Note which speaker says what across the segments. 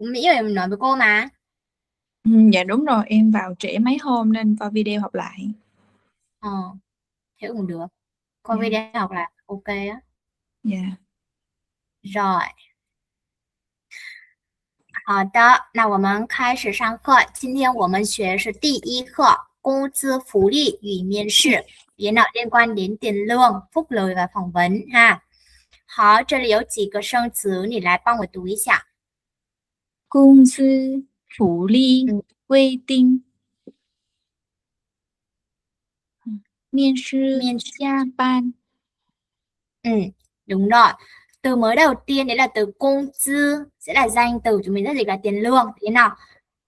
Speaker 1: Mỹ ơi, mình nói với cô mà.
Speaker 2: Dạ đúng rồi, em vào trễ mấy hôm nên vào video học lại.
Speaker 1: Ờ, thế cũng được. Coi
Speaker 2: Dạ,
Speaker 1: video học là ok á.
Speaker 2: dạ.
Speaker 1: rồi，好的，那我们开始上课。今天我们学的是第一课，工资福利与面试，别脑liên quan đến tiền lương, phúc lợi và phỏng vấn ha. 好，这里有几个生词，你来帮我读一下。
Speaker 2: 工资、福利、
Speaker 1: 嗯，
Speaker 2: 规定、面试、
Speaker 1: 面试。
Speaker 2: 加班。
Speaker 1: Ừ, đúng rồi. Từ mới đầu tiên đấy là từ công tư, sẽ là danh từ, chúng mình sẽ dịch là tiền lương. Thế nào?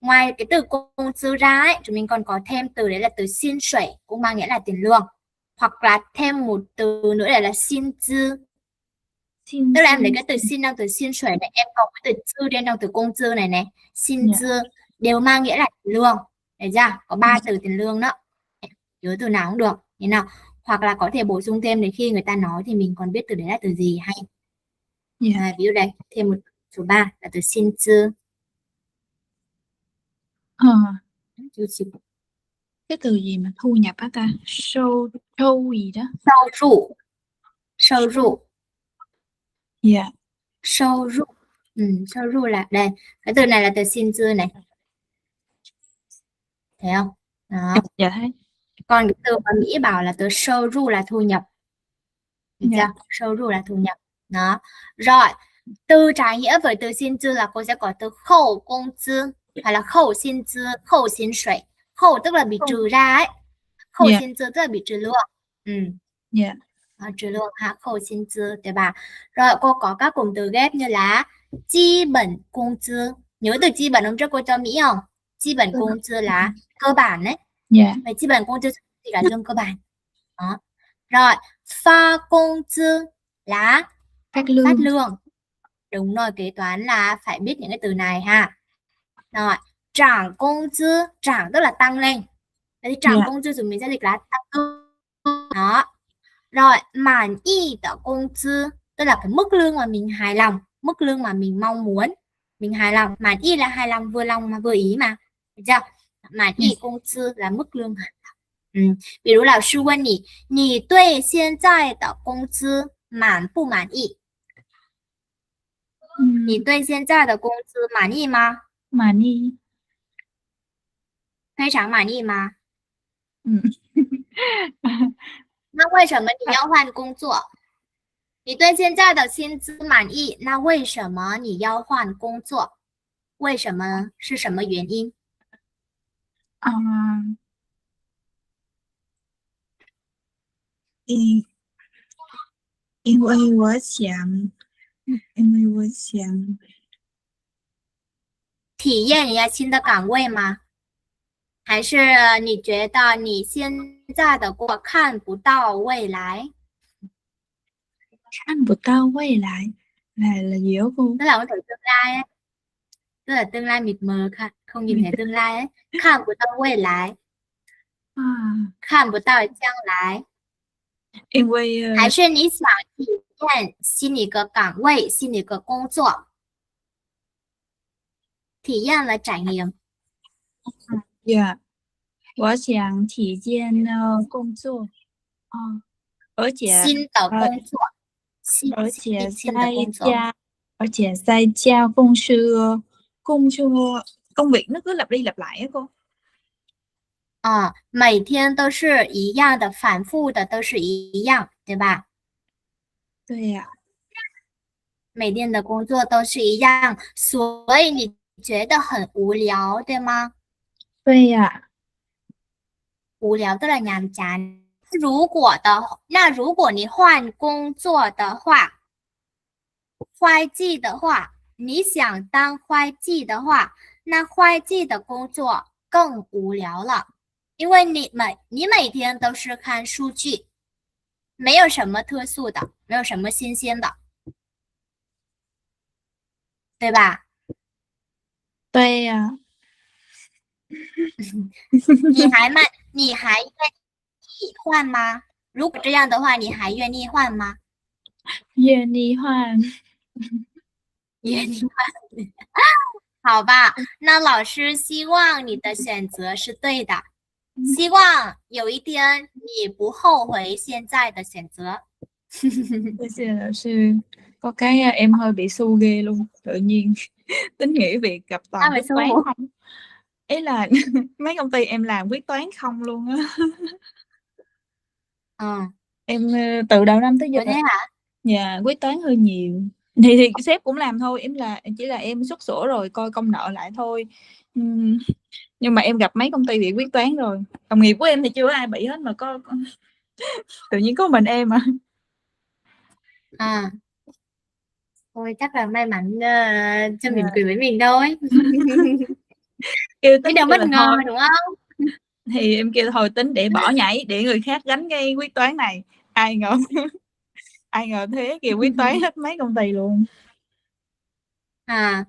Speaker 1: Ngoài cái từ công tư ra ấy, chúng mình còn có thêm từ đấy là từ xin sủy, cũng mang nghĩa là tiền lương. Hoặc là thêm một từ nữa là xin dư.
Speaker 2: 薪
Speaker 1: Tức là
Speaker 2: 资。
Speaker 1: em lấy cái từ xin trong từ xin sủy này, em cộng cái từ dư lên trong từ công dư này này. Xin
Speaker 2: Dạ.
Speaker 1: dư đều mang nghĩa là tiền lương. Đấy chưa? Có 3 từ tiền lương đó. Nhớ từ nào cũng được. Thế nào? Hoặc là có thể bổ sung thêm để khi người ta nói thì mình còn biết từ đấy là từ gì hay.
Speaker 2: Dạ.
Speaker 1: Ví dụ đây, thêm một số 3 là từ xin dư.
Speaker 2: Ờ,
Speaker 1: Sâu
Speaker 2: cái từ gì mà thu nhập á ta? Sâu gì đó.
Speaker 1: rụ, sâu
Speaker 2: Sâu.
Speaker 1: rụ,
Speaker 2: Dạ.
Speaker 1: sâu rụ. Sâu rụ là đây, cái từ này là từ xin dư này, thấy không? Đó.
Speaker 2: Dạ thấy.
Speaker 1: Còn cái từ mà Mỹ bảo là từ sâu rụ là thu nhập, được
Speaker 2: Dạ.
Speaker 1: chưa? Sâu rụ là thu nhập. Đó. Rồi, từ trái nghĩa với từ xin dư là cô sẽ có từ khẩu công dư, hay là khẩu xin dư, khẩu xin sủy. Khẩu tức là bị trừ ra ấy, khẩu
Speaker 2: Dạ.
Speaker 1: xin dư tức là bị trừ lương.
Speaker 2: Dạ.
Speaker 1: Trừ lương ha, khẩu xin dư,对吧? Rồi cô có các cụm từ ghép như là chi bẩn công dư. Nhớ từ chi bẩn hôm trước cô cho Mỹ không? Chi bẩn công dư là cơ bản đấy.
Speaker 2: Dạ.
Speaker 1: Vậy chi bẩn công dư thì là lương cơ bản. Đó. Rồi, pha công dư là
Speaker 2: Phát
Speaker 1: phát
Speaker 2: lương.
Speaker 1: lương. Đúng rồi, kế toán là phải biết những cái từ này ha. Rồi, trả công dư, trả tức là tăng lên. Vậy thì trả
Speaker 2: Dạ.
Speaker 1: công dư chúng mình sẽ dịch là tăng lương. Đó. Rồi, mãn ý的工资 tức là cái mức lương mà mình hài lòng, mức lương mà mình mong muốn, mình hài lòng. Mãn ý là hài lòng mà vừa ý mà, được chưa? Mãn ý công tư là mức lương hài lòng. 比如老师问你，你对现在的工资满不满意？你对现在的工资满意吗？
Speaker 2: Mà đi.
Speaker 1: 非常满意吗？
Speaker 2: Ừ.
Speaker 1: 那为什么你要换工作？你对现在的薪资满意，那为什么你要换工作？为什么？是什么原因？À,
Speaker 2: 因因为我想，因为我想
Speaker 1: 体验一下新的岗位吗？还是你觉得你现在的工作看不到未来？
Speaker 2: 看不到未来là gì đó cô?
Speaker 1: Tức là có thể tương lai ấy. Tức là tương lai mịt mờ, không nhìn thấy tương lai ấy. 看不到未来，À, 看不到将来。
Speaker 2: 因为
Speaker 1: 还是你想体验新一个岗位、新一个工作，体验了展验。
Speaker 2: dạ, 我想体验工作，而且
Speaker 1: 新的工作，
Speaker 2: 而且
Speaker 1: 新的工作。
Speaker 2: 而且在家công việc nó cứ lặp đi lặp lại á cô.
Speaker 1: 每天都是一样的，反复的都是一样，对吧？
Speaker 2: 对呀。
Speaker 1: 每天的工作都是一样，所以你觉得很无聊，对吗？
Speaker 2: 对呀。
Speaker 1: 无聊tức là nhàm chán. 如果你换工作的话，会计的话，你想当会计的话，那会计的工作更无聊了，因为你每天都是看数据，没有什么特殊的，没有什么新鲜的，对吧？
Speaker 2: 对呀。
Speaker 1: 你还愿意换吗？如果这样的话，你还愿意换吗？
Speaker 2: 愿意换。
Speaker 1: 愿意换。好吧，那老师希望你的选择是对的，希望有一天你不后悔现在的选择。
Speaker 2: Xin lão sư, có cái em hơi bị su ghê luôn, tự nhiên tính nghỉ việc gặp toàn
Speaker 1: Sao vậy
Speaker 2: quyết toán
Speaker 1: Su?
Speaker 2: không. Ý là mấy công ty em làm quyết toán không luôn á.
Speaker 1: Ờ,
Speaker 2: Em từ đầu năm tới giờ
Speaker 1: có thế hả?
Speaker 2: nhà quyết toán hơi nhiều. Thì sếp cũng làm thôi, chỉ là em xuất sổ rồi coi công nợ lại thôi. Ừm, nhưng mà em gặp mấy công ty bị quyết toán rồi. Đồng nghiệp của em thì chưa ai bị hết mà có tự nhiên có mình em à.
Speaker 1: À, thôi chắc là may mắn cho mỉm
Speaker 2: Dạ.
Speaker 1: cười với mình thôi.
Speaker 2: Kêu
Speaker 1: Biết
Speaker 2: tính
Speaker 1: đâu
Speaker 2: kêu
Speaker 1: bất
Speaker 2: là
Speaker 1: ngờ
Speaker 2: thôi,
Speaker 1: đúng không?
Speaker 2: thì em kêu thôi tính để bỏ nhảy để người khác gánh cái quyết toán này. Ai ngờ ai ngờ thế kìa, quyết toán hết mấy công ty luôn.
Speaker 1: À,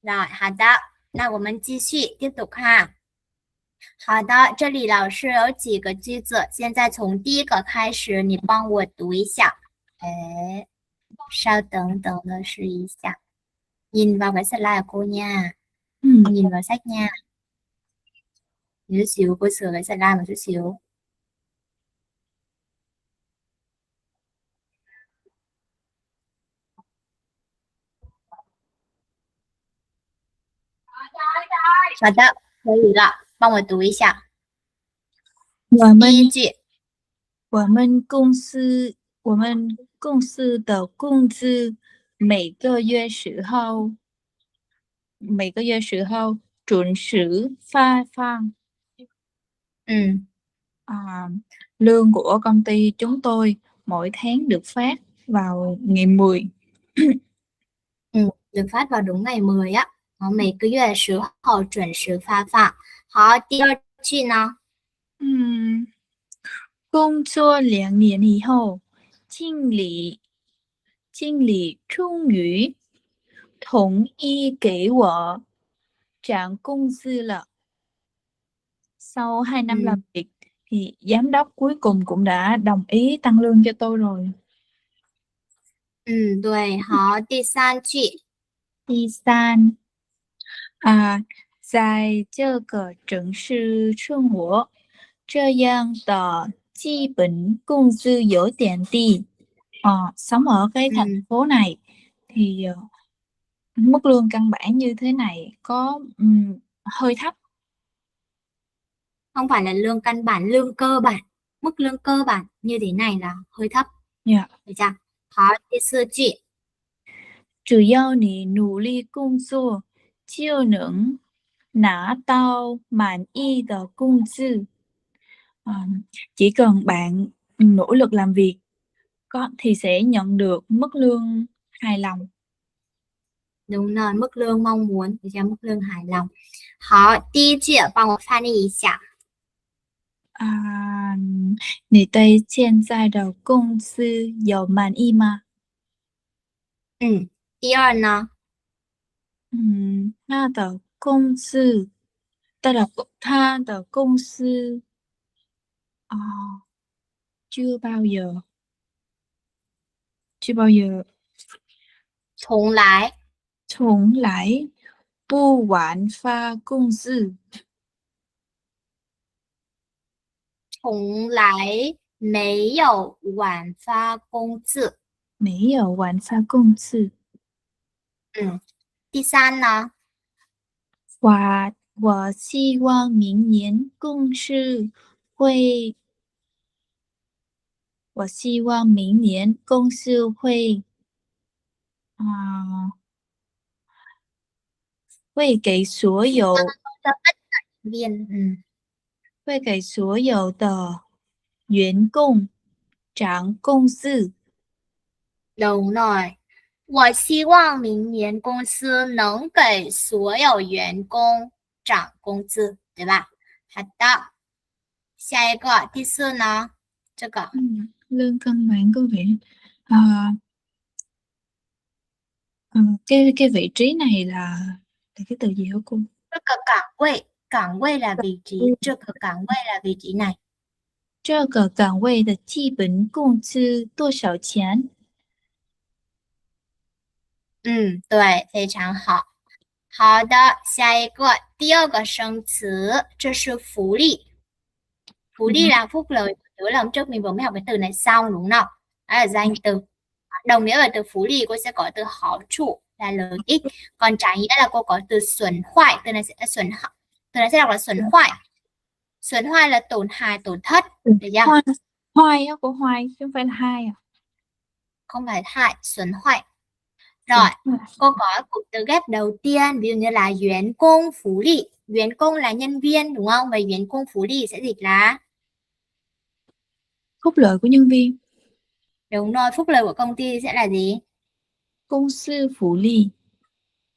Speaker 1: rồi, 好的，那我们继续tiếp tục ha。好的，这里老师有几个句子，现在从第一个开始，你帮我读一下。哎，稍等等的试一下。Nhìn vào cái slide của cô nha. Nhìn vào sách nha. Một chút xíu, cô sửa cái slide một chút xíu. Hảo的，可以了，帮我读一下。
Speaker 2: 我们
Speaker 1: 第一句，
Speaker 2: 我们公司我们公司的工资每个月10号准时发放.
Speaker 1: ừ,
Speaker 2: À, lương của công ty chúng tôi mỗi tháng được phát vào ngày 10.
Speaker 1: ừ, được phát vào đúng ngày 10á. 好，每个月10号准时发放。好，第二句呢？
Speaker 2: 工作2年以后，经理终于同意给我涨工资了. Sau 2 năm làm
Speaker 1: Ừ,
Speaker 2: việc thì giám đốc cuối cùng cũng đã đồng ý tăng lương cho tôi rồi.
Speaker 1: 嗯，对，好，第三句，
Speaker 2: 第三，在这个城市生活，这样的基本工资有点低. Sống ở cái thành
Speaker 1: ừ,
Speaker 2: phố này thì mức lương căn bản như thế này có hơi thấp.
Speaker 1: không phải là lương căn bản, lương cơ bản. Mức lương cơ bản như thế này là hơi thấp.
Speaker 2: Yeah.
Speaker 1: Được chưa? 好，第四句，
Speaker 2: 只要你努力工作，就能拿到满意的工资. À, chỉ cần bạn nỗ lực làm việc thì sẽ nhận được mức lương hài lòng.
Speaker 1: đúng rồi, mức lương mong muốn, được chưa? Mức lương hài lòng. 好，第一句帮我翻译一下。
Speaker 2: 你对现在的工资有满意吗？
Speaker 1: 嗯，第二呢？
Speaker 2: 他的工资，他的公司啊，chưa bao giờ 从来不晚发工资。
Speaker 1: 从来没有晚发工资。
Speaker 2: 没有晚发工资。
Speaker 1: 嗯，第三呢？
Speaker 2: 我希望明年公司会，我希望明年公司会，啊、会给所有
Speaker 1: cho tất cả nhân viên. Ừ.
Speaker 2: 会给所有的员工涨工资.
Speaker 1: Đúng rồi. 我希望明年公司能给所有员工涨工资，对吧？好的，下一个第四呢？这个
Speaker 2: Lương căn bản có vẻ à, cái vị trí này là cái từ gì hả cô?
Speaker 1: 这个岗位，岗位 là vị trí, 这个岗位 là vị trí này.
Speaker 2: 这个岗位的基本工资多少钱?
Speaker 1: 对，非常好。好的，下一个，第二个生词，这是福利。Phú đi là phúc lợi. Nhớ là hôm trước mình vừa mới học cái từ này xong đúng không? Đó là danh từ. Đồng nghĩa với từ phú利 cô sẽ có từ hảo trụ là lợi ích. Còn trái nghĩa là cô có từ xuẩn hoại. Từ này sẽ đọc là xuẩn hoại. Xuẩn hoại là tổn hại, tổn thất. Được chưa?
Speaker 2: Hoài á, của hoài chứ không phải là hai à?
Speaker 1: Không phải hại, xuẩn hoại. Rồi, cô có cụm từ ghép đầu tiên, ví dụ như là员工福利.员工là nhân viên đúng không? Và 员工福利sẽ dịch là
Speaker 2: phúc lợi của nhân viên.
Speaker 1: đúng rồi, phúc lợi của công ty sẽ là gì?
Speaker 2: Công sư phụ ly.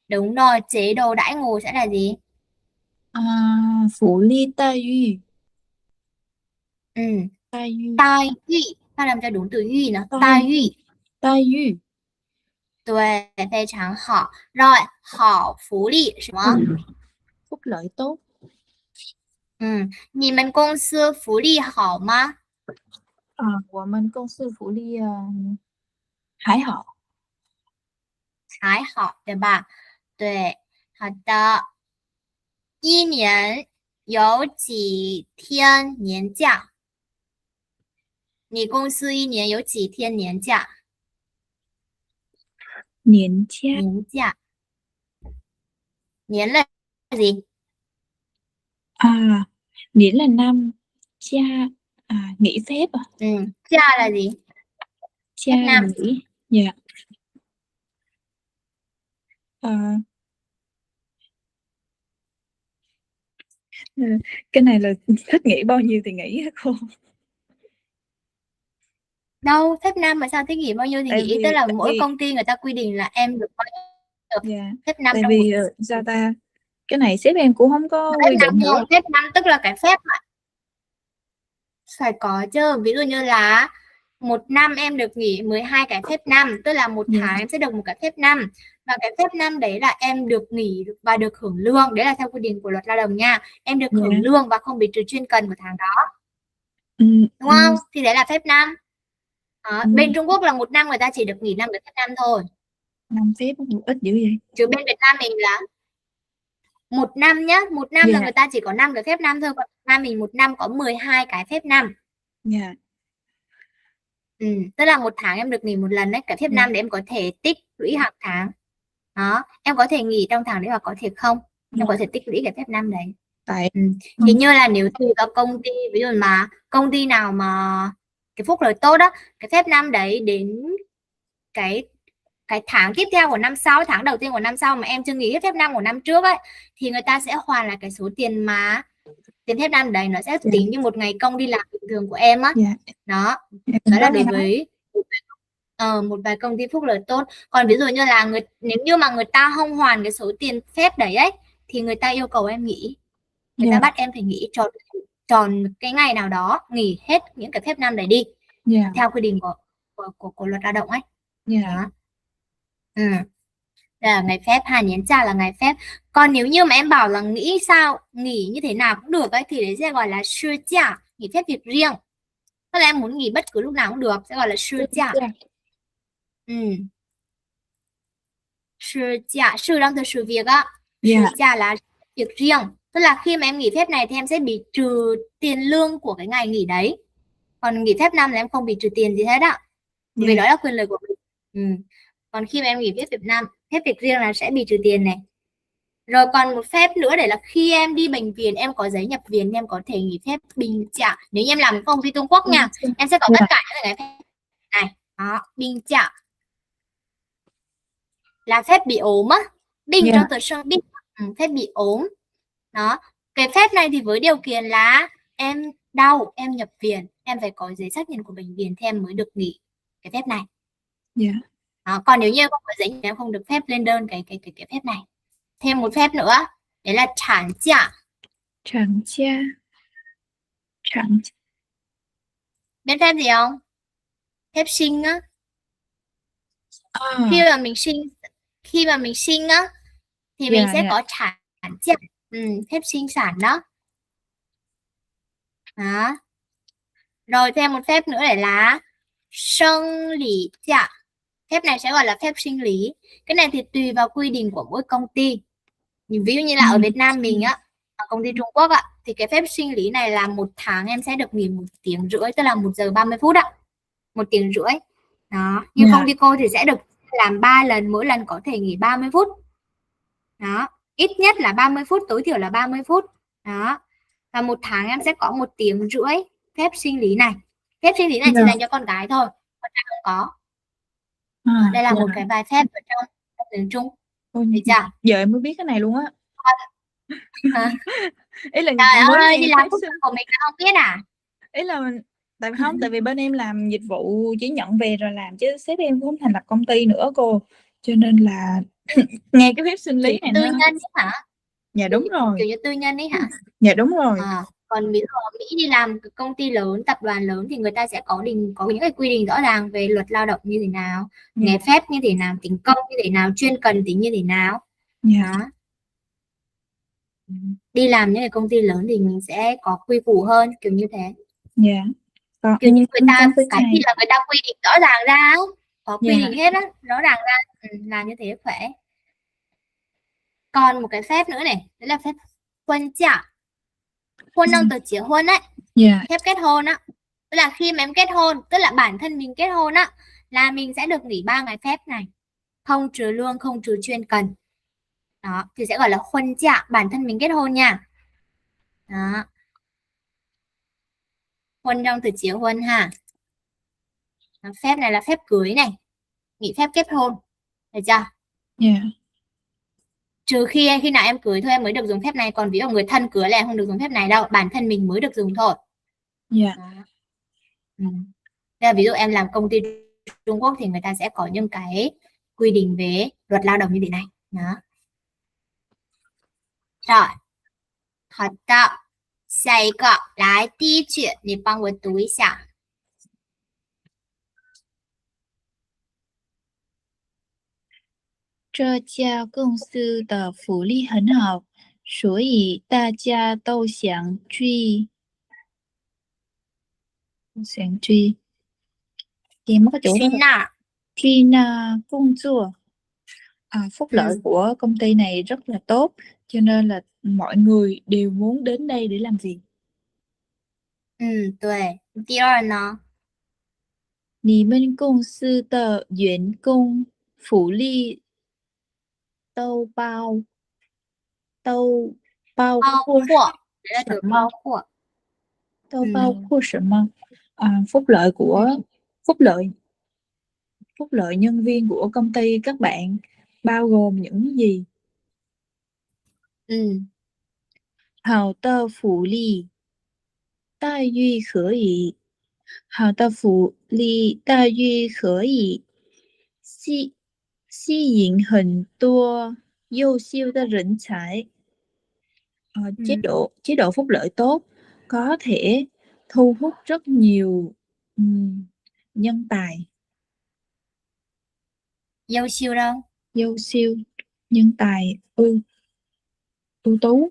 Speaker 1: Đúng rồi, chế độ đãi ngộ sẽ là gì?
Speaker 2: Phụ ly tai yu. Tai yu.
Speaker 1: Tai yu. Ta làm cho đúng từ yu nữa. Tai yu.
Speaker 2: Tai yu.
Speaker 1: 对，非常好。rồi, 好福利什么？
Speaker 2: phúc lợi tốt.
Speaker 1: 你们公司福利好吗？
Speaker 2: 我们公司福利还好。
Speaker 1: 还好，对吧？对，好的。一年有几天年假？你公司一年有几天年假？
Speaker 2: 年假.
Speaker 1: 年假。年là gì?
Speaker 2: 年là năm. Cha nghỉ phép à?
Speaker 1: Cha là gì?
Speaker 2: Cha
Speaker 1: Phép năm.
Speaker 2: nghỉ. Dạ. Cái này là thích nghỉ bao nhiêu thì nghỉ hả cô?
Speaker 1: Đâu, phép năm mà sao thích nghỉ bao nhiêu thì nghỉ, tức là mỗi
Speaker 2: vì...
Speaker 1: công ty người ta quy định là em được bao nhiêu phép năm
Speaker 2: tại
Speaker 1: trong
Speaker 2: vì sao ta, cái này sếp em cũng không có quy định nữa.
Speaker 1: phép năm tức là cái phép mà phải có chứ, ví dụ như là một năm em được nghỉ 12 cái phép năm, tức là một tháng em sẽ được một cái phép năm, và cái phép năm đấy là em được nghỉ và được hưởng lương, đấy là theo quy định của luật lao động nha, em được hưởng lương và không bị trừ chuyên cần của tháng đó, đúng không? Thì đấy là phép năm. Bên Trung Quốc là một năm người ta chỉ được nghỉ 5 cái phép năm thôi.
Speaker 2: 5 phép ít dữ vậy.
Speaker 1: Chứ bên Việt Nam mình là một năm nhá, một năm là người ta chỉ có 5 cái phép năm thôi, còn Việt Nam mình một năm có 12 cái phép năm. Tức là một tháng em được nghỉ một lần đấy, cái phép năm để em có thể tích lũy hàng tháng. Đó, em có thể nghỉ trong tháng đấy hoặc có thể không, em có thể tích lũy cái phép năm đấy. Thì như là nếu tùy vào công ty, ví dụ mà công ty nào mà cái phúc lợi tốt đó, cái phép năm đấy đến cái tháng tiếp theo của năm sau, tháng đầu tiên của năm sau mà em chưa nghỉ hết phép năm của năm trước ấy, thì người ta sẽ hoàn lại cái số tiền mà tiền phép năm đấy, nó sẽ tính như một ngày công đi làm bình thường của em á. Đó là đối với một vài công ty phúc lợi tốt. Còn ví dụ như là nếu như mà người ta không hoàn cái số tiền phép đấy ấy, thì người ta yêu cầu em nghỉ, người ta bắt em phải nghỉ tròn cái ngày nào đó, nghỉ hết những cái phép năm đấy đi, theo quy định của luật lao động ấy. Đó. Đây là ngày phép, hai nhánh cha là ngày phép. Còn nếu như mà em bảo là nghĩ sao, nghỉ như thế nào cũng được ấy, thì đấy sẽ gọi là sư假, nghỉ phép việc riêng. Tức là em muốn nghỉ bất cứ lúc nào cũng được, sẽ gọi là sư假. Sư假, sư đang từ sự việc á, sư假là việc riêng. Tức là khi mà em nghỉ phép này thì em sẽ bị trừ tiền lương của cái ngày nghỉ đấy. Còn nghỉ phép năm là em không bị trừ tiền gì hết á. Vì đó là quyền lợi của mình. Còn khi mà em nghỉ phép Việt Nam, phép việc riêng là sẽ bị trừ tiền này. Rồi còn một phép nữa để là khi em đi bệnh viện, em có giấy nhập viện, em có thể nghỉ phép bình trả. Nếu như em làm công ty Trung Quốc nha, em sẽ có tất cả những cái phép này. Đó, bình trả là phép bị ốm á. Bình trong từ sơn bình, phép bị ốm. Đó, cái phép này thì với điều kiện là em đau, em nhập viện, em phải có giấy xác nhận của bệnh viện thì em mới được nghỉ cái phép này. Đó, còn nếu như không có giấy em không được phép lên đơn cái phép này. Thêm một phép nữa, đấy là sản假.
Speaker 2: Sản假.
Speaker 1: Biết phép gì không? Phép sinh á. Khi mà mình sinh á thì mình sẽ có sản假. Phép sinh sản đó. Đó. Rồi thêm một phép nữa để là sinh lý假. Phép này sẽ gọi là phép sinh lý. Cái này thì tùy vào quy định của mỗi công ty. Ví dụ như là ở Việt Nam mình á, ở công ty Trung Quốc á, thì cái phép sinh lý này là 1 tháng em sẽ được nghỉ 1 tiếng rưỡi, tức là 1 giờ 30 phút ạ. 1 tiếng rưỡi. Đó, nhưng công ty cô thì sẽ được làm 3 lần, mỗi lần có thể nghỉ 30 phút. Đó, ít nhất là 30 phút, tối thiểu là 30 phút. Đó. Và 1 tháng em sẽ có 1 tiếng rưỡi phép sinh lý này. Phép sinh lý này chỉ dành cho con gái thôi, con trai không có. Đây là một cái bài phép ở trong tiếng Trung. Được chưa?
Speaker 2: Giờ em mới biết cái này luôn á. Ý là
Speaker 1: Trời ơi, đi làm công việc của mình không biết à?
Speaker 2: Ý là tại vì bên em làm dịch vụ chỉ nhận về rồi làm, chứ sếp em cũng không thành lập công ty nữa cô, cho nên là nghe cái phép sinh lý này
Speaker 1: tư
Speaker 2: nó...
Speaker 1: nhân ấy hả?
Speaker 2: Dạ đúng rồi.
Speaker 1: Kiểu như tư nhân ấy hả?
Speaker 2: Dạ đúng rồi.
Speaker 1: Còn ví dụ ở Mỹ đi làm công ty lớn, tập đoàn lớn thì người ta sẽ có những cái quy định rõ ràng về luật lao động như thế nào, nghề phép như thế nào, tính công như thế nào, chuyên cần tính như thế nào. Đó. Đi làm những cái công ty lớn thì mình sẽ có quy củ hơn, kiểu như thế.
Speaker 2: Dạ.
Speaker 1: Kiểu như người ta cái gì là người ta quy định rõ ràng ra, có quy định hết á, rõ ràng ra, làm như thế khỏe. Còn một cái phép nữa này, đấy là phép hôn trả. Hôn nâng từ chia hôn ấy. Phép kết hôn á. Tức là khi mà em kết hôn, tức là bản thân mình kết hôn á, là mình sẽ được nghỉ 3 ngày phép này. Không trừ lương, không trừ chuyên cần. Đó, thì sẽ gọi là hôn trả, bản thân mình kết hôn nha. Đó. Hôn nâng từ chia hôn ha. Đó, phép này là phép cưới này. Nghỉ phép kết hôn. Được chưa? Trừ khi nào em cưới thôi em mới được dùng phép này, còn ví dụ người thân cưới là em không được dùng phép này đâu, bản thân mình mới được dùng thôi. Là ví dụ em làm công ty Trung Quốc thì người ta sẽ có những cái quy định về luật lao động như thế này. Đó. Rồi. 好的，下一个来第一句，你帮我读一下。
Speaker 2: 这家公司的福利很好，所以大家都想去。Em mất cái chỗ đó. Gina công作. Phúc lợi của công ty này rất là tốt, cho nên là mọi người đều muốn đến đây để làm việc.
Speaker 1: 对。第二呢？
Speaker 2: 你们公司的员工福利都包括什么？都包括什么？phúc lợi của phúc lợi nhân viên của công ty các bạn bao gồm những gì? 好的福利待遇可以，好的福利待遇可以吸引很多优秀的人才。chế độ phúc lợi tốt có thể thu hút rất nhiều nhân tài.
Speaker 1: 优秀đâu?
Speaker 2: 优秀, nhân tài ưu tú.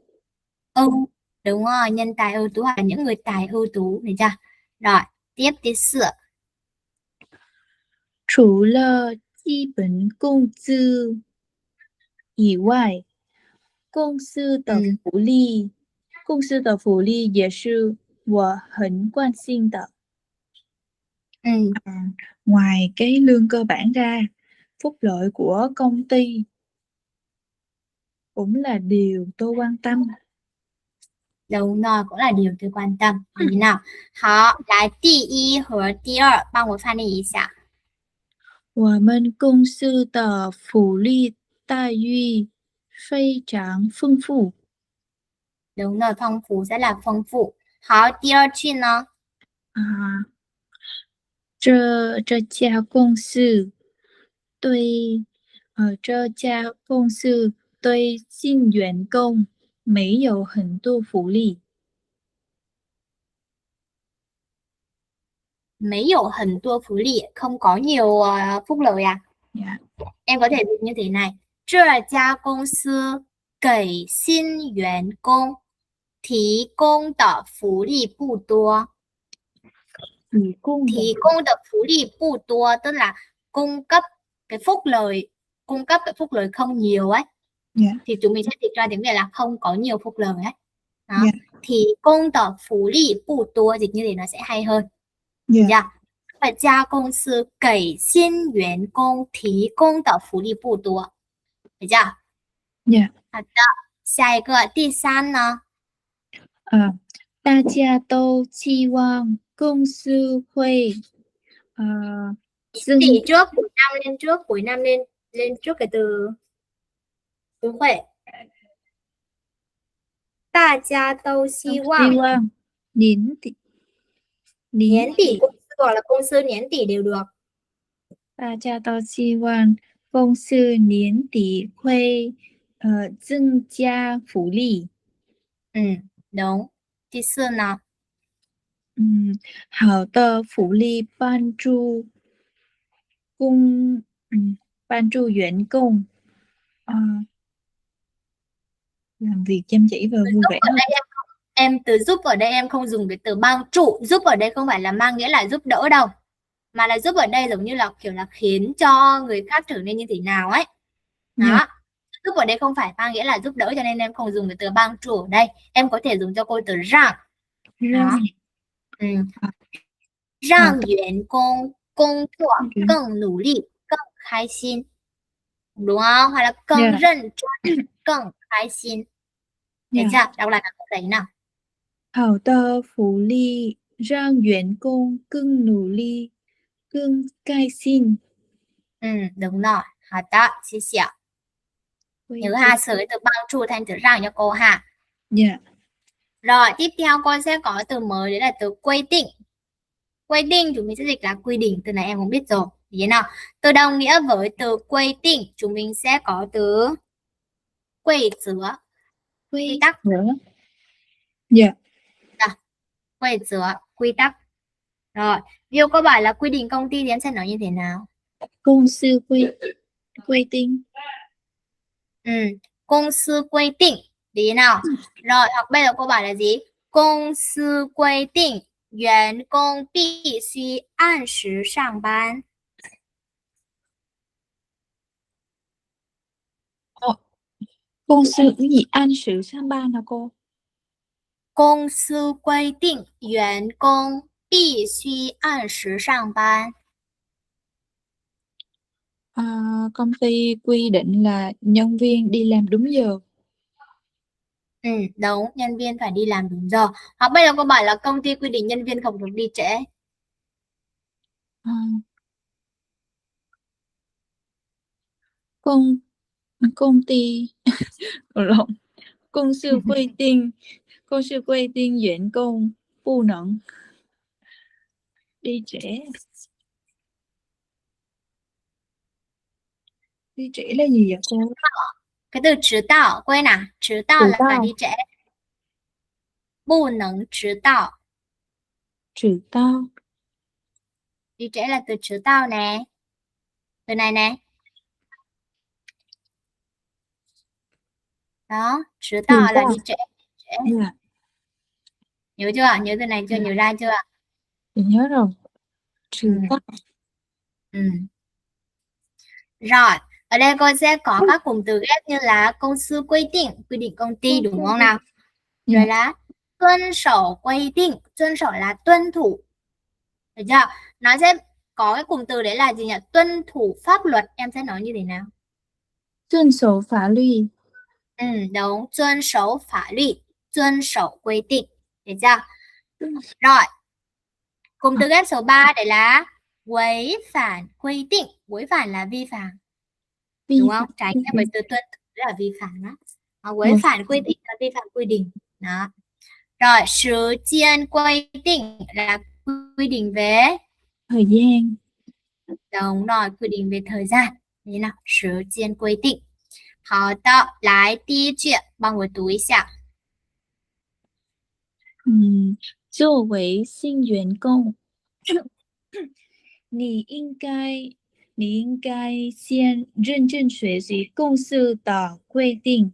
Speaker 1: Đúng rồi, nhân tài ưu tú hoặc là những người tài ưu tú, được chưa? Rồi, tiếp thứ 4.
Speaker 2: 除了基本工资以外，公司的福利也是我很关心的。Ngoài cái lương cơ bản ra, phúc lợi của công ty cũng là điều tôi quan tâm.
Speaker 1: Đúng rồi, cũng là điều tôi quan tâm. Thế nào? 好，来第一和第二，帮我翻译一下。
Speaker 2: 我们公司的福利待遇非常丰富。
Speaker 1: Đúng rồi, phong phú sẽ là phong phú. 好，第二句呢？
Speaker 2: 这家公司对新员工没有很多福利。
Speaker 1: 没有很多福利, không có nhiều phúc lợi à? Em có thể dịch như thế này. 这家公司给新员工提供的福利不多。提供的福利不多 tức là cung cấp cái phúc lợi, cung cấp cái phúc lợi không nhiều ấy,
Speaker 2: Dạ.
Speaker 1: thì chúng mình sẽ dịch ra tiếng Việt là không có nhiều phúc lợi ấy. Đó.
Speaker 2: Dạ.
Speaker 1: Thì công tờ phú lị bù tua, dịch như thế nó sẽ hay hơn.
Speaker 2: Dạ.
Speaker 1: Dạ. 这家公司给新员工提供的福利不多，比较
Speaker 2: Dạ.
Speaker 1: 好的。下一个第三呢，
Speaker 2: 大家都期望公司会增
Speaker 1: chỉ trước cuối năm lên trước, cuối năm lên lên trước cái từ huệ. 大家都希望
Speaker 2: 希望年底
Speaker 1: 年底公司或者公司年底 đều được.
Speaker 2: 大家都希望公司年底会增加福利。
Speaker 1: Đúng. 第四呢，
Speaker 2: 好的福利帮助员工làm việc chăm chỉ và vui vẻ.
Speaker 1: Em từ giúp ở đây em không dùng cái từ帮助. Giúp ở đây không phải là mang nghĩa là giúp đỡ đâu, mà là giúp ở đây giống như là kiểu là khiến cho người khác trở nên như thế nào ấy. Đó.
Speaker 2: Yeah.
Speaker 1: Giúp ở đây không phải mang nghĩa là giúp đỡ, cho nên em không dùng cái từ帮助ở đây. Em có thể dùng cho cô từ rằng. Đó. 让员工工作更努力、更开心， đúng không? Hoặc là 更认真、更开心. Được chưa? Đọc lại câu đấy nào.
Speaker 2: 好的福利让员工更努力、更开心.
Speaker 1: Đúng rồi. Hảo đó, xin chào. Nhớ ha, sửa cái từ帮助thành từ rằng cho cô ha.
Speaker 2: Dạ.
Speaker 1: Rồi, tiếp theo con sẽ có từ mới, đấy là từ quy định. Quy định chúng mình sẽ dịch là quy định, từ này em cũng biết rồi. Thế nào? Từ đồng nghĩa với từ quy định, chúng mình sẽ có từ quy则, quy tắc.
Speaker 2: Dạ.
Speaker 1: Quy则, quy tắc. Rồi, ví dụ có bảo là quy định công ty thì em sẽ nói như thế nào?
Speaker 2: Công sư quy định.
Speaker 1: Công sư quy định. Thế nào? Rồi, hoặc bây giờ cô bảo là gì? Công sư quy định, 员工必须按时上班.
Speaker 2: Công sư cái gì? An sự sang ban hả cô?
Speaker 1: 公司规定员工必须按时上班.
Speaker 2: Công ty quy định là nhân viên đi làm đúng giờ.
Speaker 1: Đúng, nhân viên phải đi làm đúng giờ. Hoặc bây giờ cô bảo là công ty quy định nhân viên không được đi trễ.
Speaker 2: Công ty công sư quy định員工不能đi trễ. Đi trễ là gì vậy cô?
Speaker 1: Cái từ 迟到, quên à? 迟到 là đi trễ. 不能迟到.
Speaker 2: 迟到.
Speaker 1: Đi trễ là từ 迟到 nè. Từ này nè. Đó, 迟到 là đi trễ.
Speaker 2: Yeah.
Speaker 1: Nhớ chưa? Nhớ từ này chưa? Nhớ ra chưa?
Speaker 2: Mình nhớ rồi. 迟到.
Speaker 1: Rồi, ở đây cô sẽ có các cụm từ ghép như là công sư quy định công ty, đúng không nào? Rồi là tuân守quy định, tuân守là tuân thủ. Được chưa? Nó sẽ có cái cụm từ đấy là gì nhỉ? Tuân thủ pháp luật, em sẽ nói như thế nào?
Speaker 2: 遵守法律.
Speaker 1: Đúng, 遵守法律, 遵守quy định. Được chưa? Rồi, cụm từ ghép số 3 đấy là quấy phản quy định. Quấy phản là vi phạm, đúng không? Tránh ra bởi từ tuân thủ là vi phạm đó. Quấy phản quy định là vi phạm quy định. Đó. Rồi, thời gian quy định là quy định về
Speaker 2: thời gian.
Speaker 1: Đúng rồi, quy định về thời gian. Thế nào? Thời gian quy định. 好的，来第一句，帮我读一下。
Speaker 2: 作为新员工，你应该先认真学习公司的规定.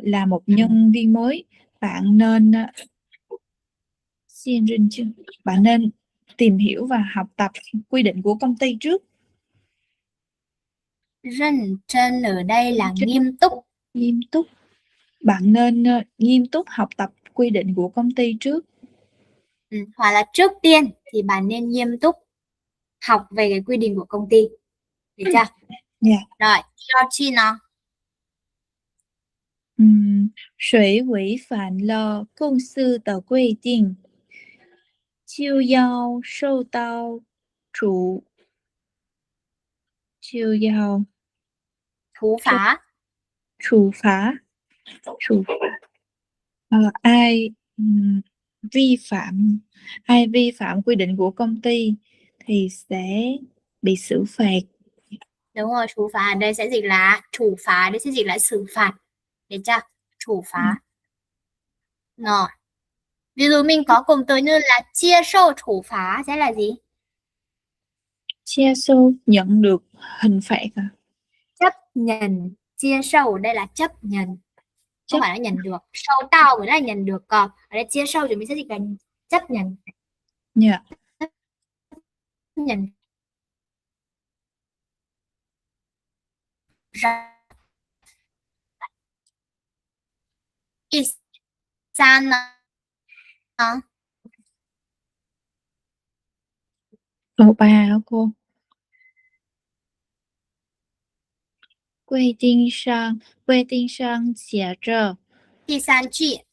Speaker 2: Là một nhân viên mới, bạn nên bạn nên tìm hiểu và học tập quy định của công ty trước.
Speaker 1: 认真ở đây là nghiêm túc.
Speaker 2: Nghiêm túc. Bạn nên nghiêm túc học tập quy định của công ty trước.
Speaker 1: Hoặc là trước tiên thì bạn nên nghiêm túc học về cái quy định của công ty. Được chưa?
Speaker 2: Dạ.
Speaker 1: Rồi, cho chi nào?
Speaker 2: 谁违反了公司的规定，就要受到处就要
Speaker 1: Thú phá.
Speaker 2: 处罚。处罚。ai vi phạm ai vi phạm quy định của công ty thì sẽ bị xử phạt.
Speaker 1: Đúng rồi,处罚ở đây sẽ dịch là处罚, đây sẽ dịch là xử phạt. Được chưa?处罚. Rồi. Ví dụ mình có cụm từ như là chia sâu处罚sẽ là gì?
Speaker 2: Chia sâu nhận được hình phạt à?
Speaker 1: Chấp nhận. Chia sâu ở đây là chấp nhận. Không
Speaker 2: Chấp
Speaker 1: phải là nhận được. Sâu tao mới là nhận được. Còn ở đây chia sâu thì mình sẽ dịch là chấp nhận.
Speaker 2: Dạ.
Speaker 1: Chấp nhận ra.第三呢？
Speaker 2: Số 3 hả cô? 规定上写着
Speaker 1: 第三句，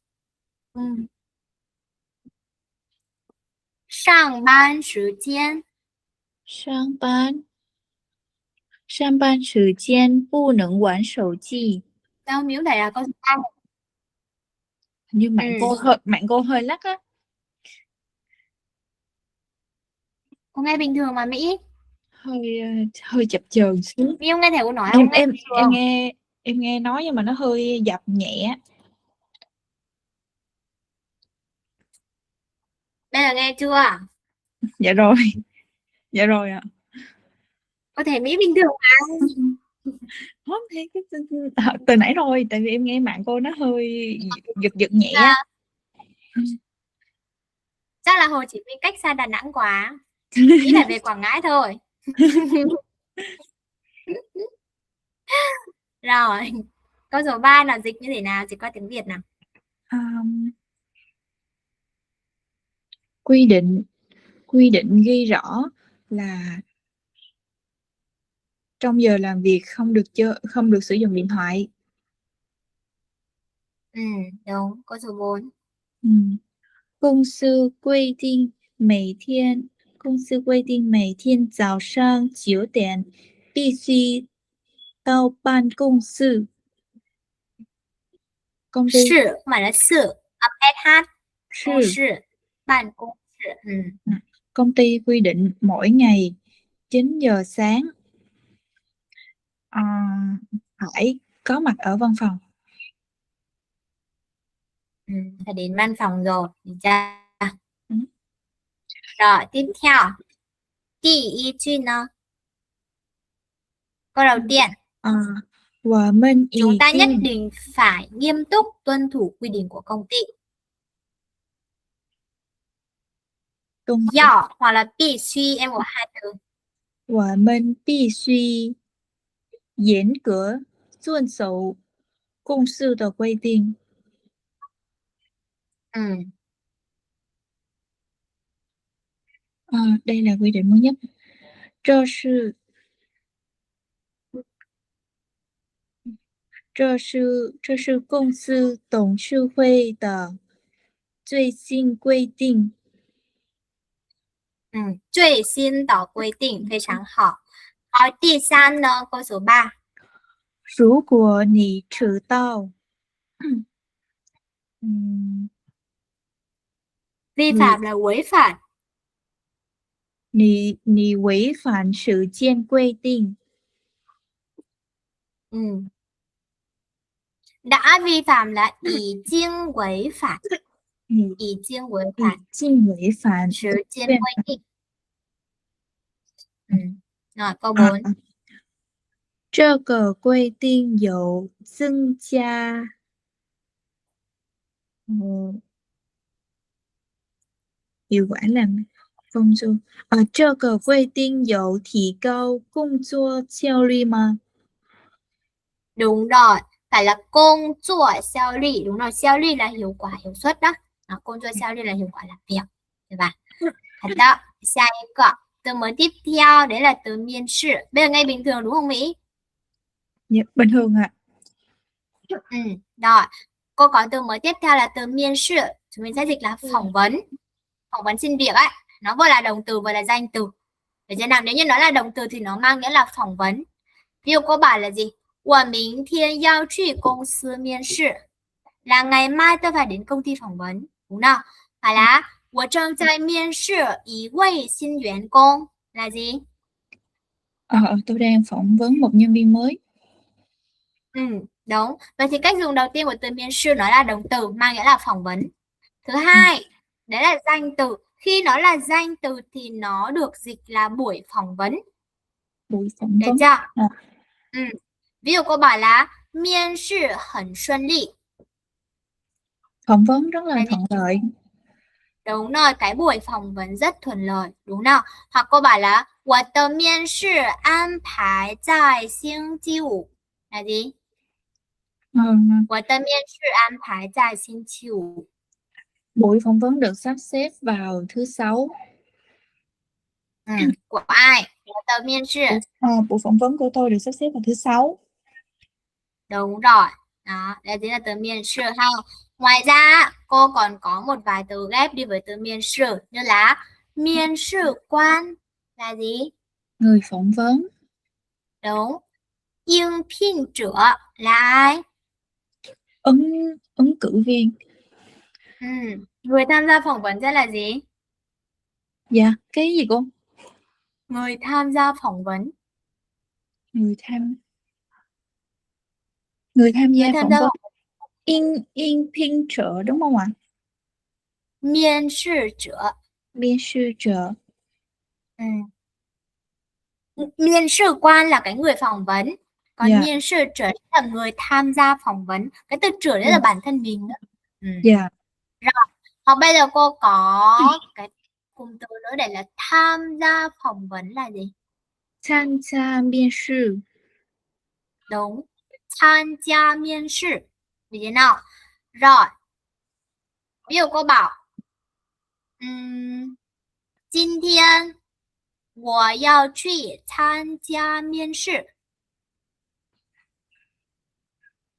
Speaker 1: 上班时间
Speaker 2: 上班时间不能玩手机.
Speaker 1: đâu miếu này là câu số 3.
Speaker 2: Hình như mạng cô hơi lắc á.
Speaker 1: Cô nghe bình thường mà Mỹ.
Speaker 2: Hơi chập chờn xíu.
Speaker 1: Mỹ không nghe thầy cô nói không?
Speaker 2: Em nghe nói nhưng mà nó hơi dập nhẹ.
Speaker 1: Bây giờ nghe chưa?
Speaker 2: Dạ rồi. Dạ rồi ạ.
Speaker 1: Có thể Mỹ bình thường mà.
Speaker 2: Không thì từ nãy rồi, tại vì em nghe mạng cô nó hơi giật nhẹ.
Speaker 1: Chắc là Hồ Chí Minh cách xa Đà Nẵng quá. Mỹ phải về Quảng Ngãi thôi. Rồi, câu số 3 là dịch như thế nào? Dịch qua tiếng Việt nào.
Speaker 2: Quy định ghi rõ là trong giờ làm việc không được sử dụng điện thoại.
Speaker 1: Đúng, câu số 4.
Speaker 2: 公司规定每天早上9点必须到办公室. 公司
Speaker 1: 是 không phải là sự, SH. 公
Speaker 2: 是
Speaker 1: sự, ban công sự.
Speaker 2: Công ty quy định mỗi ngày 9 giờ sáng phải có mặt ở văn phòng.
Speaker 1: Phải đến văn phòng rồi. Rồi, tiếp theo.第一句呢? Câu đầu tiên. Chúng ta nhất định phải nghiêm túc tuân thủ quy định của công ty. Yào hoặc là 必须 em có hai từ.
Speaker 2: 我们必须严格遵守公司的规定. Đây là quy định mới nhất. 这是公司董事会的最新规定.
Speaker 1: 最新的规定非常好. Rồi, 第三呢? Câu số 3.
Speaker 2: 如果你迟到
Speaker 1: vi phạm là quấy phạt.
Speaker 2: 你违反时间规定.
Speaker 1: Đã vi phạm là 已经违反. 已经违反时间规定. Rồi, câu 4.
Speaker 2: 这个规定有增加hiệu quả làm công作. 这个规定有提高工作效率吗?
Speaker 1: Đúng rồi, phải là công作效率. Đúng rồi, 效率là hiệu quả, hiệu suất đó. Công 作效率là hiệu quả làm việc. Được吧? Thật đó.下一个 từ mới tiếp theo đấy là từ miên sự. Bây giờ ngay bình thường đúng không Mỹ?
Speaker 2: Dạ, bình thường ạ.
Speaker 1: Rồi. Cô có từ mới tiếp theo là từ miên sự. Chúng mình sẽ dịch là phỏng vấn. Phỏng vấn xin việc ấy. Nó vừa là động từ vừa là danh từ. Để cho nào nếu như nó là động từ thì nó mang nghĩa là phỏng vấn. Ví dụ cô bảo là gì? 我明天要去公司面试 là ngày mai tôi phải đến công ty phỏng vấn, đúng không? Phải là 我正在面试一位新员工 là gì?
Speaker 2: Tôi đang phỏng vấn một nhân viên mới.
Speaker 1: Đúng. Vậy thì cách dùng đầu tiên của từ miên sư nó là động từ mang nghĩa là phỏng vấn. Thứ hai, đấy là danh từ. Khi nó là danh từ thì nó được dịch là buổi phỏng vấn.
Speaker 2: Buổi phỏng
Speaker 1: Được
Speaker 2: vấn.
Speaker 1: chưa? Ví dụ cô bảo là miên sư hẳn xuân ly.
Speaker 2: Phỏng vấn rất là thuận lợi.
Speaker 1: Đúng rồi, cái buổi phỏng vấn rất thuận lợi, đúng không? Hoặc cô bảo là 我的面试安排在星期五 là gì? 我的面试安排在星期五.
Speaker 2: Buổi phỏng vấn được sắp xếp vào thứ sáu.
Speaker 1: Của ai? 我的面试.
Speaker 2: Buổi phỏng vấn của tôi được sắp xếp vào thứ sáu.
Speaker 1: Đúng rồi. Đó, đây chính là từ miên sư ha. Ngoài ra, cô còn có một vài từ ghép đi với từ miên sư như là miên sư quan là gì?
Speaker 2: Người phỏng vấn.
Speaker 1: Đúng.应聘者 là ai?
Speaker 2: Ứng cử viên.
Speaker 1: Người tham gia phỏng vấn sẽ là gì?
Speaker 2: Dạ, cái gì cô?
Speaker 1: Người tham gia phỏng vấn.
Speaker 2: Người tham gia phỏng vấn. Yên phiên trợ đúng không ạ?
Speaker 1: Miên sư trợ.
Speaker 2: Biên sư trợ.
Speaker 1: Miên sư quan là cái người phỏng vấn. Còn
Speaker 2: Dạ.
Speaker 1: miên sư trợ là người tham gia phỏng vấn. Cái từ trợ đấy là bản thân mình đó.
Speaker 2: Dạ.
Speaker 1: Rồi. Hoặc bây giờ cô có cái cụm từ nữa để là tham gia phỏng vấn là gì?
Speaker 2: Tham gia biên sư.
Speaker 1: Đúng. Tham gia miên sư. Vì thế nào? Rồi. Ví dụ cô bảo 今天我要去参加面试.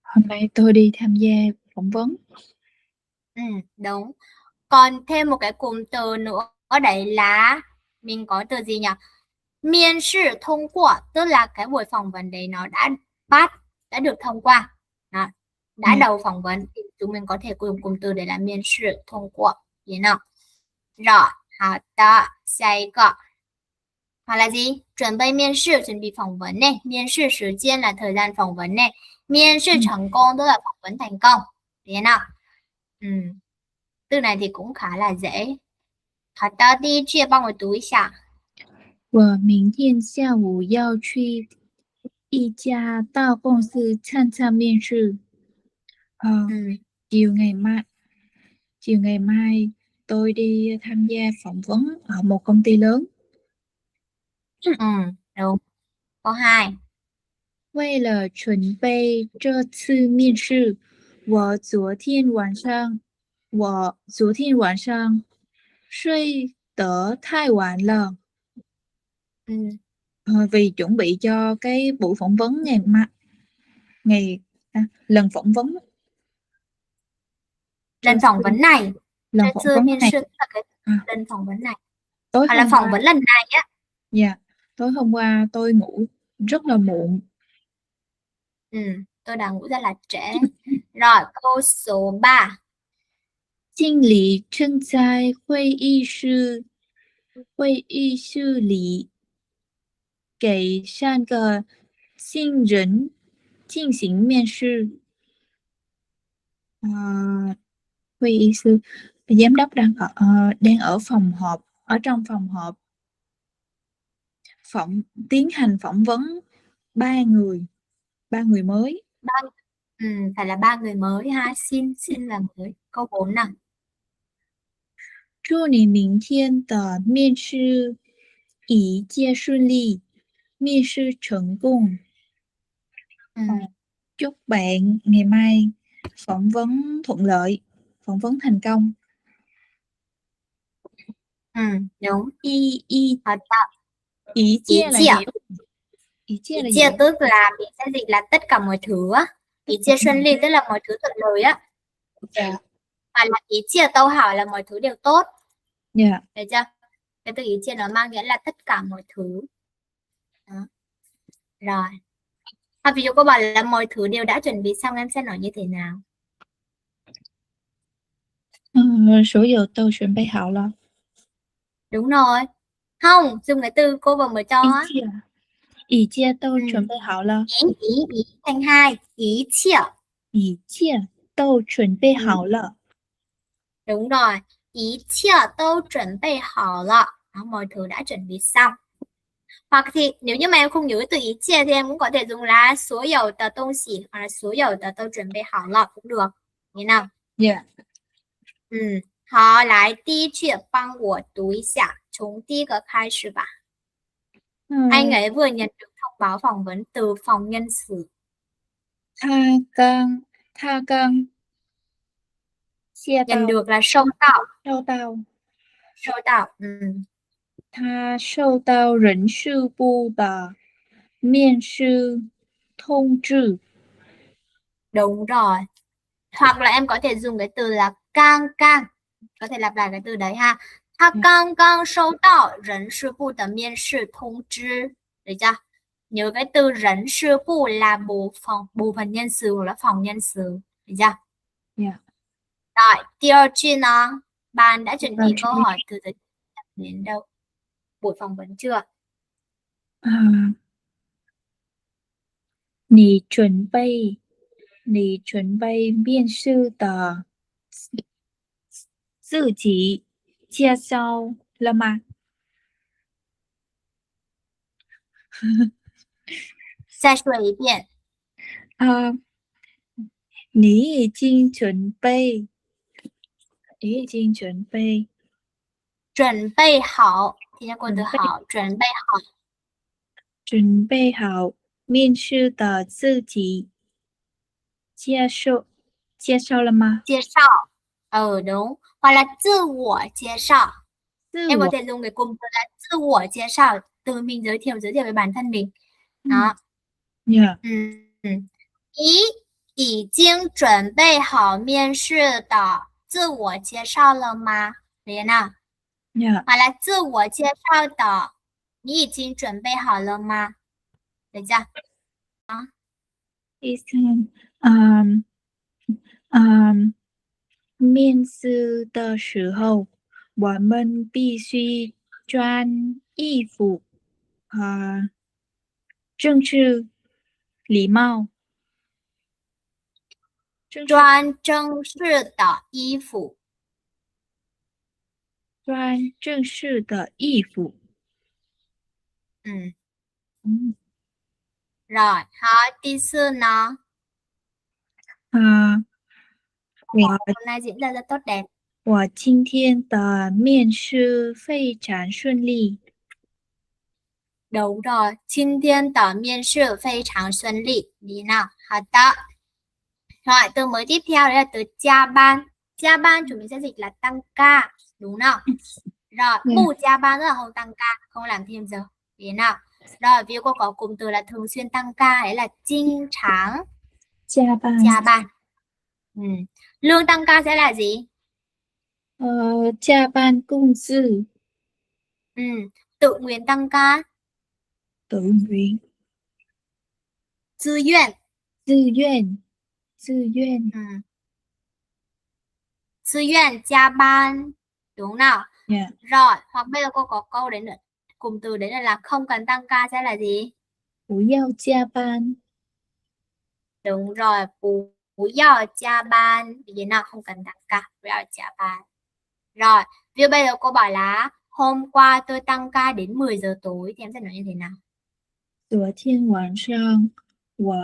Speaker 2: Hôm nay tôi đi tham gia phỏng vấn.
Speaker 1: Đúng. Còn thêm một cái cụm từ nữa ở đây là mình có từ gì nhỉ? Miên sư thông qua, tức là cái buổi phỏng vấn đấy nó đã được thông qua. Đó. Đã đầu phỏng vấn thì chúng mình có thể dùng cụm từ để là miên sư thông qua. Thế nào? Rồi, hào đó, xài gọ. Hoặc là gì? Chuẩn bị miên sư, chuẩn bị phỏng vấn này. Miên sư thời gian là thời gian phỏng vấn này. Miên sư thành công tức là phỏng vấn thành công. Thế nào? Từ này thì cũng khá là dễ. 好的，第一句帮我读一下。
Speaker 2: 我明天下午要去一家大公司参加面试. Chiều ngày mai tôi đi tham gia phỏng vấn ở một công ty lớn.
Speaker 1: Đúng. Câu 2.
Speaker 2: 为了准备这次面试，我昨天晚上睡得太晚了. Vì chuẩn bị cho cái buổi phỏng vấn lần phỏng vấn.
Speaker 1: Lần phỏng vấn này.
Speaker 2: Lần phỏng vấn này.
Speaker 1: Lần phỏng vấn này.
Speaker 2: Tối
Speaker 1: Hoặc là
Speaker 2: hôm
Speaker 1: phỏng
Speaker 2: qua.
Speaker 1: vấn lần này á.
Speaker 2: Dạ, tối hôm qua tôi ngủ rất là muộn.
Speaker 1: Tôi đã ngủ rất là trễ. Rồi, câu số 3.
Speaker 2: 经理正在会议室里给3个新人进行面试. Hội nghị sư, giám đốc đang ở trong phòng họp tiến hành phỏng vấn 3 người mới.
Speaker 1: Phải là 3 người mới ha. Xin là mới. Câu 4 nào.
Speaker 2: 祝你明天的面试一切顺利，面试成功. chúc bạn ngày mai phỏng vấn thuận lợi, phỏng vấn thành công.
Speaker 1: Đúng.
Speaker 2: ý
Speaker 1: Thật đó.
Speaker 2: ý chia là gì? Ý chia
Speaker 1: Ý
Speaker 2: là
Speaker 1: chia
Speaker 2: gì?
Speaker 1: tức là mình sẽ dịch là tất cả mọi thứ á. Ý chia xuân ly tức là mọi thứ thuận lợi á.
Speaker 2: Dạ.
Speaker 1: Và là ý chia tâu hảo là mọi thứ đều tốt.
Speaker 2: Dạ.
Speaker 1: Được chưa? Cái từ ý chia nó mang nghĩa là tất cả mọi thứ. Đó. Rồi. Ví dụ cô bảo là mọi thứ đều đã chuẩn bị xong, em sẽ nói như thế nào?
Speaker 2: Số giờ tôi chuẩn bị hảo rồi.
Speaker 1: Đúng rồi. Không, dùng cái từ cô vừa mới cho á.
Speaker 2: Ý chia tôi chuẩn bị hảo rồi.
Speaker 1: Ý thành hai. Ý chia.
Speaker 2: Ý chia tôi chuẩn bị hảo rồi.
Speaker 1: Đúng rồi. Ý chia tôi chuẩn bị hảo rồi. Đó, mọi thứ đã chuẩn bị xong. Hoặc thì nếu như mà em không nhớ từ ý chia thì em cũng có thể dùng là số dầu tờ tông xỉ hoặc là số dầu tờ tôi chuẩn bị hảo rồi cũng được. Thế nào?
Speaker 2: Dạ.
Speaker 1: 好，来，第一句帮我读一下，从第一个开始吧。Anh ấy vừa nhận được thông báo phỏng vấn từ phòng nhân sự.
Speaker 2: Tha căng
Speaker 1: Nhận được là收到，收到，
Speaker 2: 他收到人事部的面试通知。
Speaker 1: đúng rồi. Hoặc là em có thể dùng cái từ là cang cang, có thể lặp lại cái từ đấy ha. 他刚刚收到人事部的面试通知，được chưa? Nhớ cái từ 人事部 là bộ phận nhân sự hoặc là phòng nhân sự, được chưa?
Speaker 2: Dạ.
Speaker 1: Rồi, 第二句呢? Bạn đã chuẩn bị câu hỏi từ đến đâu? Buổi phỏng vấn chưa?
Speaker 2: 你准备面试的自己介绍了吗？
Speaker 1: 再说一遍。
Speaker 2: 你已经准备
Speaker 1: 准备好，听见过的好，准备好
Speaker 2: 面试的自己介绍了吗？
Speaker 1: 介绍. Đúng. Hoặc là 自我介绍. Em có thể dùng cái cụm từ là 自我介绍, từ mình giới thiệu về bản thân mình. Đó.
Speaker 2: Yeah.
Speaker 1: 你已经准备好面试的自我介绍了吗？连啊。
Speaker 2: Yeah.
Speaker 1: 好了，自我介绍的，你已经准备好了吗？等一下。
Speaker 2: 面试的时候，我们必须穿衣服正式礼貌。
Speaker 1: 穿正式的衣服。
Speaker 2: 穿正式的衣服。
Speaker 1: Rồi, hả? 第四呢? Hôm nay diễn ra rất tốt đẹp.
Speaker 2: 我今天的面试非常顺利。
Speaker 1: Đúng rồi, 今天的面试非常顺利. Đi nào, hả đó. Rồi, từ mới tiếp theo đấy là từ gia ban. Gia ban chúng mình sẽ dịch là tăng ca, đúng không? Rồi, bù gia ban tức là không tăng ca, không làm thêm giờ. Đi nào. Rồi, ví dụ cô có cụm từ là thường xuyên tăng ca, đấy là kinh tráng gia ban. Lương tăng ca sẽ là gì?
Speaker 2: 加班工资.
Speaker 1: Tự nguyện tăng ca.
Speaker 2: tự nguyện.
Speaker 1: 自愿. 自愿加班, đúng không nào?
Speaker 2: Yeah.
Speaker 1: Rồi, hoặc bây giờ cô có câu đấy nữa. Cụm từ đấy là không cần tăng ca sẽ là gì?
Speaker 2: 不要加班.
Speaker 1: Đúng rồi, 不要加班. Vì nào không cần tăng ca, 不要加班. Rồi, ví dụ bây giờ cô bảo là hôm qua tôi tăng ca đến 10 giờ tối thì em sẽ nói như thế nào?
Speaker 2: 昨天晚上我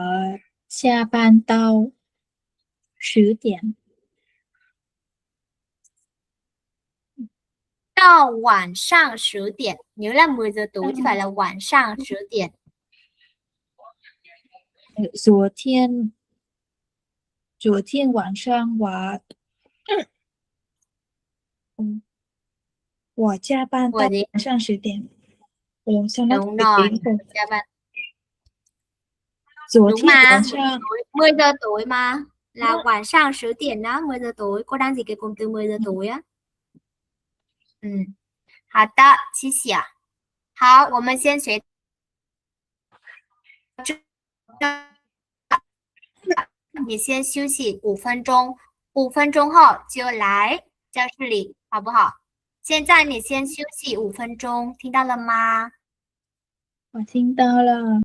Speaker 2: 加班到10点.
Speaker 1: 到晚上10点. Nhớ là 10 giờ tối chứ phải là 晚上10点.
Speaker 2: 昨天昨天晚上我加班到
Speaker 1: 我gì?
Speaker 2: 晚上10点。sao nó
Speaker 1: Đúng
Speaker 2: bị
Speaker 1: rồi.
Speaker 2: tiếng rồi.
Speaker 1: Dạ vâng.
Speaker 2: 昨
Speaker 1: Đúng
Speaker 2: 天
Speaker 1: mà.
Speaker 2: 晚上
Speaker 1: 10 giờ tối mà. Là
Speaker 2: nó
Speaker 1: 晚上10点đó, 10 giờ tối. Cô đang dịch cái cụm từ 10 giờ tối á. 好的，谢谢。好，我们先学你先休息5分钟，5分钟后就来教室里，好不好？现在你先休息5分钟，听到了吗？
Speaker 2: 我听到了。